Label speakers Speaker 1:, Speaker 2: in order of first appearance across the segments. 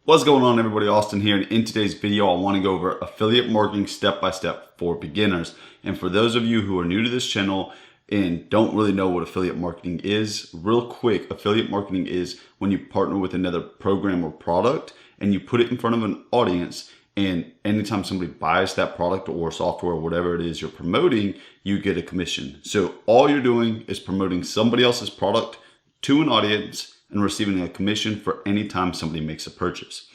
Speaker 1: What's going on, everybody? Austin here, and in today's video I want to go over affiliate marketing step by step for beginners. And for those of you who are new to this channel and don't really know what affiliate marketing is, real quick, affiliate marketing is when you partner with another program or product and you put it in front of an audience, and anytime somebody buys that product or software or whatever it is you're promoting, you get a commission. So all you're doing is promoting somebody else's product to an audience and receiving a commission for any time somebody makes a purchase.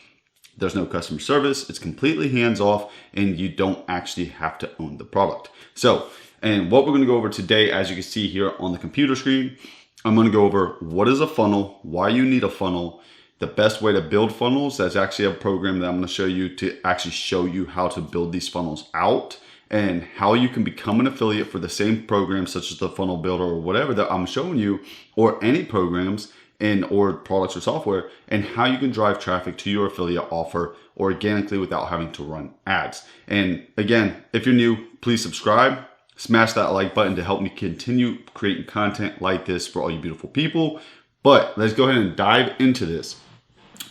Speaker 1: There's no customer service, it's completely hands-off, and you don't actually have to own the product. So, and what we're gonna go over today, as you can see here on the computer screen, I'm gonna go over what is a funnel, why you need a funnel, the best way to build funnels. That's actually a program that I'm gonna show you to actually show you how to build these funnels out, and how you can become an affiliate for the same program, such as the funnel builder or whatever that I'm showing you, or any programs or products or software, and how you can drive traffic to your affiliate offer organically without having to run ads. And again, if you're new, please subscribe, smash that like button to help me continue creating content like this for all you beautiful people. But let's go ahead and dive into this.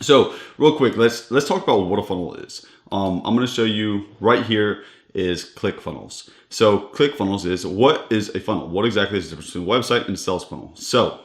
Speaker 1: So real quick, let's talk about what a funnel is. I'm going to show you right here is Clickfunnels. So Clickfunnels is, what is a funnel? What exactly is the difference between a website and a sales funnel? So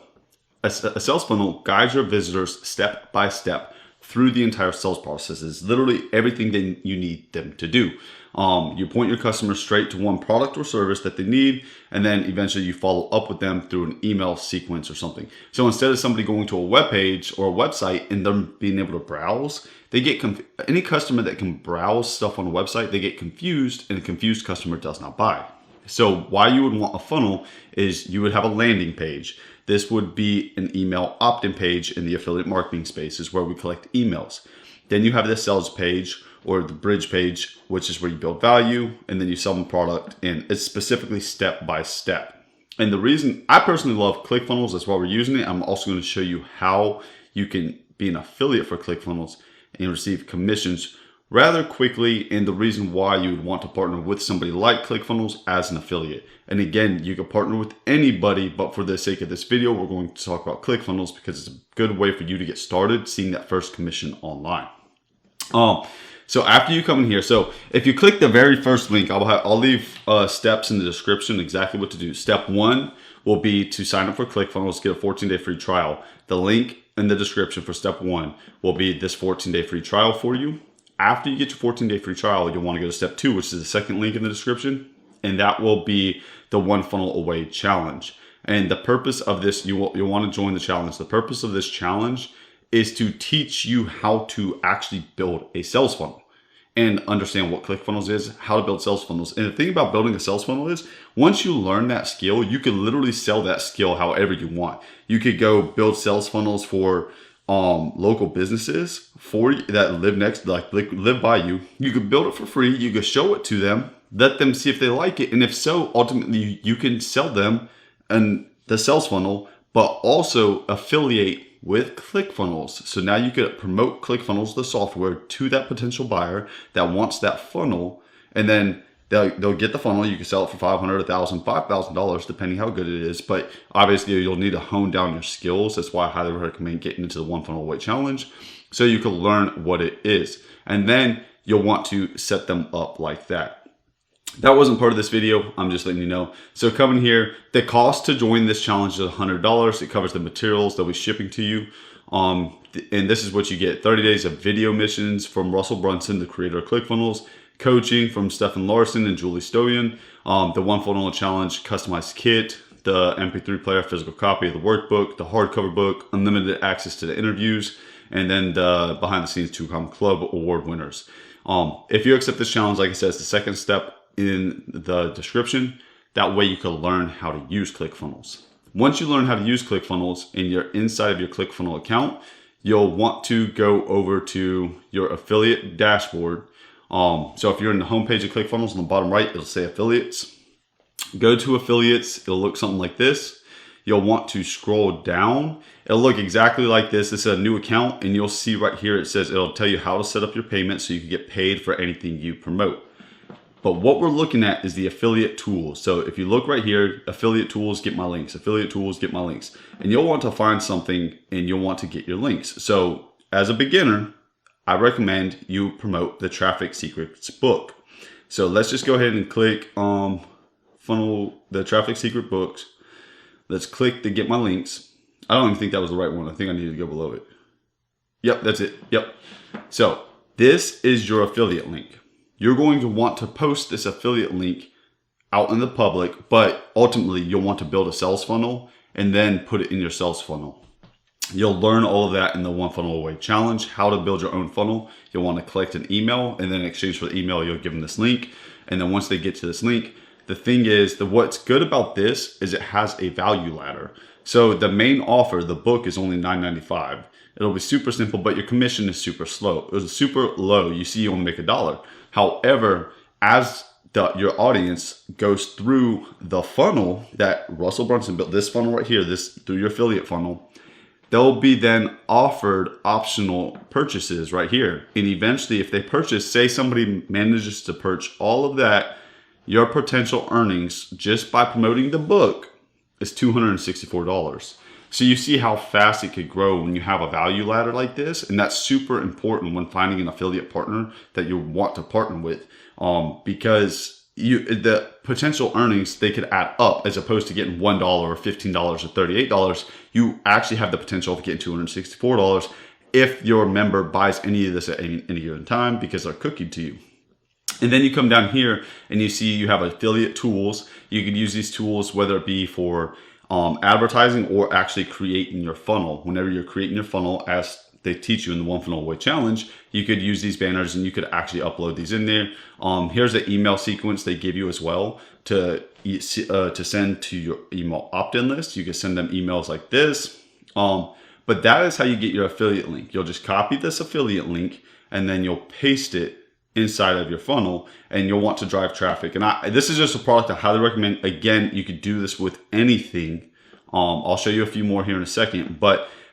Speaker 1: a sales funnel guides your visitors step by step through the entire sales process. It's literally everything that you need them to do. You point your customers straight to one product or service that they need, and then eventually you follow up with them through an email sequence or something. So instead of somebody going to a web page or a website and them being able to browse, they get any customer that can browse stuff on a website, they get confused, and a confused customer does not buy. So why you would want a funnel is you would have a landing page. This would be an email opt-in page in the affiliate marketing space, is where we collect emails. Then you have the sales page or the bridge page, which is where you build value, and then you sell them product, and it's specifically step by step. And the reason I personally love ClickFunnels, that's why we're using it. I'm also going to show you how you can be an affiliate for ClickFunnels and receive commissions rather quickly, and the reason why you would want to partner with somebody like ClickFunnels as an affiliate. And again, you can partner with anybody, but for the sake of this video, we're going to talk about ClickFunnels because it's a good way for you to get started seeing that first commission online. So after you come in here, so if you click the very first link, I'll leave steps in the description exactly what to do. Step 1 will be to sign up for ClickFunnels, get a 14-day free trial. The link in the description for step 1 will be this 14-day free trial for you. After you get your 14-day free trial, you'll want to go to step 2, which is the second link in the description, and that will be the One Funnel Away challenge. And the purpose of this, you'll want to join the challenge. The purpose of this challenge is to teach you how to actually build a sales funnel and understand what ClickFunnels is, how to build sales funnels. And the thing about building a sales funnel is, once you learn that skill, you can literally sell that skill however you want. You could go build sales funnels for local businesses that live next, like live by you. You could build it for free. You could show it to them, let them see if they like it, and if so, ultimately you can sell them and the sales funnel, but also affiliate with ClickFunnels. So now you could promote ClickFunnels, the software, to that potential buyer that wants that funnel, and then they'll get the funnel. You can sell it for $500, $1,000, $5,000, depending how good it is. But obviously, you'll need to hone down your skills. That's why I highly recommend getting into the One Funnel Away challenge, so you can learn what it is, and then you'll want to set them up like that. That wasn't part of this video, I'm just letting you know. So coming here, the cost to join this challenge is $100. It covers the materials they'll be shipping to you. And this is what you get: 30 days of video missions from Russell Brunson, the creator of ClickFunnels, coaching from Stefan Larson and Julie Stoyan, the One Funnel Challenge customized kit, the MP3 player, physical copy of the workbook, the hardcover book, unlimited access to the interviews, and then the behind the scenes 2Com Club award winners. If you accept this challenge, like I said, it's the second step in the description. That way you can learn how to use ClickFunnels. Once you learn how to use ClickFunnels and you're inside of your ClickFunnels account, you'll want to go over to your affiliate dashboard. So if you're in the homepage of ClickFunnels, on the bottom right, it'll say affiliates. Go to affiliates. It'll look something like this. You'll want to scroll down. It'll look exactly like this. This is a new account, and you'll see right here, it says it'll tell you how to set up your payment so you can get paid for anything you promote. But what we're looking at is the affiliate tools. So if you look right here, affiliate tools, get my links, affiliate tools, get my links. And you'll want to find something and you'll want to get your links. So as a beginner, I recommend you promote the Traffic Secrets book. So let's just go ahead and click funnel the Traffic Secret books. Let's click to get my links. I don't even think that was the right one. I think I needed to go below it. Yep, that's it. Yep. So this is your affiliate link. You're going to want to post this affiliate link out in the public, but ultimately you'll want to build a sales funnel and then put it in your sales funnel. You'll learn all of that in the One Funnel Away Challenge, how to build your own funnel. You'll want to collect an email, and then in exchange for the email, you'll give them this link. And then once they get to this link, the thing is that what's good about this is it has a value ladder. So the main offer, the book, is only $9.95. It'll be super simple, but your commission is super slow. It was super low. You see, you only make $1. However, as your audience goes through the funnel that Russell Brunson built, this funnel right here, this through your affiliate funnel, they'll be then offered optional purchases right here. And eventually, if they purchase, say somebody manages to purchase all of that, your potential earnings just by promoting the book is $264. So you see how fast it could grow when you have a value ladder like this. And that's super important when finding an affiliate partner that you want to partner with, because the potential earnings, they could add up as opposed to getting $1 or $15 or $38. You actually have the potential of getting $264 if your member buys any of this at any given time because they're cookie to you. And then you come down here and you see you have affiliate tools. You could use these tools, whether it be for advertising or actually creating your funnel. Whenever you're creating your funnel, as they teach you in the One Funnel Away Challenge, you could use these banners and you could actually upload these in there. Here's the email sequence they give you as well to send to your email opt-in list. You can send them emails like this. But that is how you get your affiliate link. You'll just copy this affiliate link and then you'll paste it inside of your funnel, and you'll want to drive traffic. And this is just a product I highly recommend. Again, you could do this with anything. I'll show you a few more here in a second,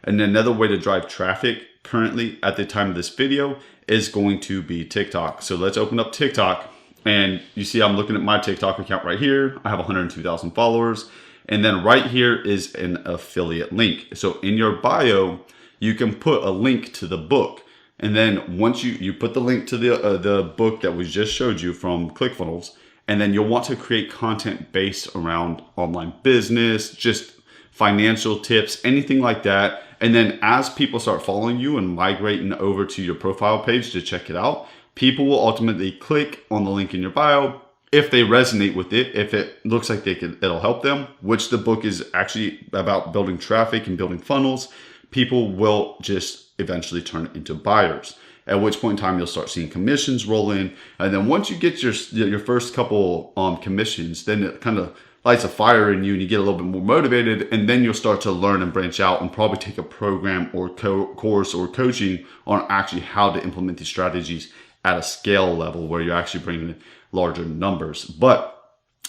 Speaker 1: and another way to drive traffic currently at the time of this video is going to be TikTok. So let's open up TikTok, and you see I'm looking at my TikTok account right here. I have 102,000 followers. And then right here is an affiliate link. So in your bio, you can put a link to the book. And then once you put the link to the book that we just showed you from Clickfunnels, and then you'll want to create content based around online business, just financial tips, anything like that. And then as people start following you and migrating over to your profile page to check it out, people will ultimately click on the link in your bio if they resonate with it, if it looks like it'll help them, which the book is actually about building traffic and building funnels. People will just eventually turn it into buyers, at which point in time you'll start seeing commissions roll in. And then once you get your first couple commissions, then it kind of lights a fire in you and you get a little bit more motivated, and then you'll start to learn and branch out and probably take a program or course or coaching on actually how to implement these strategies at a scale level where you're actually bringing in larger numbers. But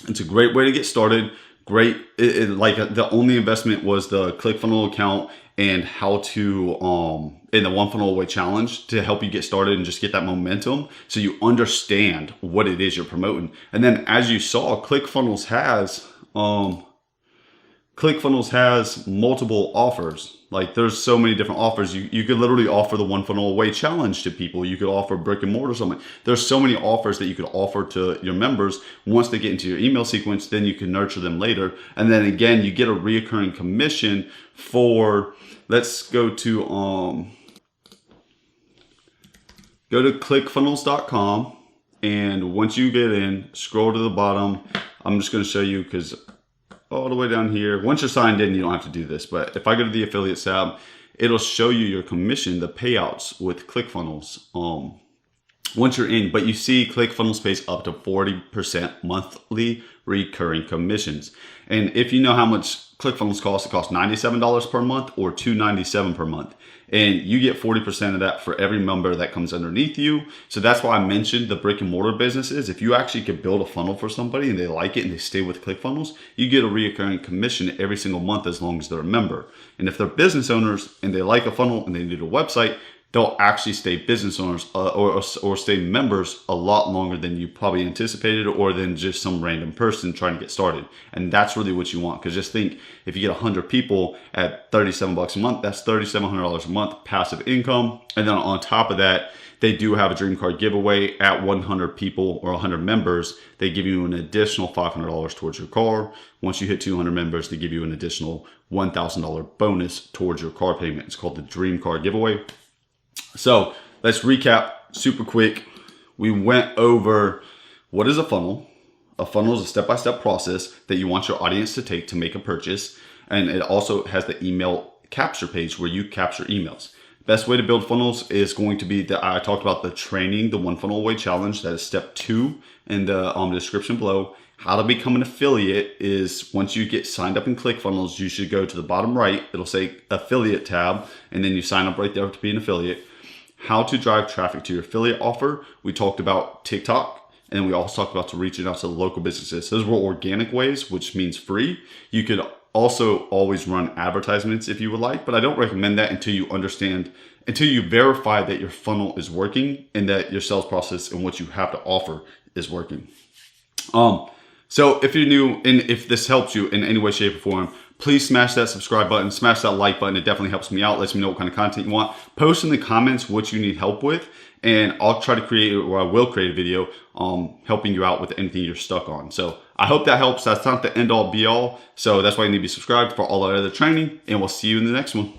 Speaker 1: it's a great way to get started. Great. The only investment was the ClickFunnels account and how to in the One Funnel Away Challenge to help you get started and just get that momentum so you understand what it is you're promoting. And then as you saw, ClickFunnels has multiple offers. Like there's so many different offers. You could literally offer the One Funnel Away Challenge to people. You could offer brick and mortar something. There's so many offers that you could offer to your members. Once they get into your email sequence, then you can nurture them later. And then again, you get a reoccurring commission for, let's go to clickfunnels.com. And once you get in, scroll to the bottom. I'm just going to show you because all the way down here, once you're signed in, you don't have to do this. But if I go to the affiliate tab, it'll show you your commission, the payouts with ClickFunnels once you're in. But you see ClickFunnels pays up to 40% monthly recurring commissions. And if you know how much ClickFunnels costs, it costs $97 per month or $297 per month. And you get 40% of that for every member that comes underneath you. So that's why I mentioned the brick and mortar businesses. If you actually could build a funnel for somebody and they like it and they stay with ClickFunnels, you get a reoccurring commission every single month as long as they're a member. And if they're business owners and they like a funnel and they need a website, they'll actually stay business owners or stay members a lot longer than you probably anticipated, or than just some random person trying to get started. And that's really what you want, because just think, if you get 100 people at $37 a month, that's $3,700 a month passive income. And then on top of that, they do have a dream card giveaway at 100 people or 100 members. They give you an additional $500 towards your car. Once you hit 200 members, they give you an additional $1,000 bonus towards your car payment. It's called the dream card giveaway. So let's recap super quick. We went over what is a funnel. A funnel is a step-by-step process that you want your audience to take to make a purchase. And it also has the email capture page where you capture emails. Best way to build funnels is going to be that I talked about the training, the One Funnel Away Challenge. That is step 2 in the description below. How to become an affiliate is, once you get signed up in ClickFunnels, you should go to the bottom right. It'll say affiliate tab, and then you sign up right there to be an affiliate. How to drive traffic to your affiliate offer. We talked about TikTok, and we also talked about reaching out to local businesses. Those were organic ways, which means free. You could also always run advertisements if you would like, but I don't recommend that until you verify that your funnel is working and that your sales process and what you have to offer is working. So if you're new and if this helps you in any way, shape, or form, please smash that subscribe button, smash that like button. It definitely helps me out, lets me know what kind of content you want. Post in the comments what you need help with, and I'll try to create, or I will create a video helping you out with anything you're stuck on. So I hope that helps. That's not the end all be all. So that's why you need to be subscribed for all our other training, and we'll see you in the next one.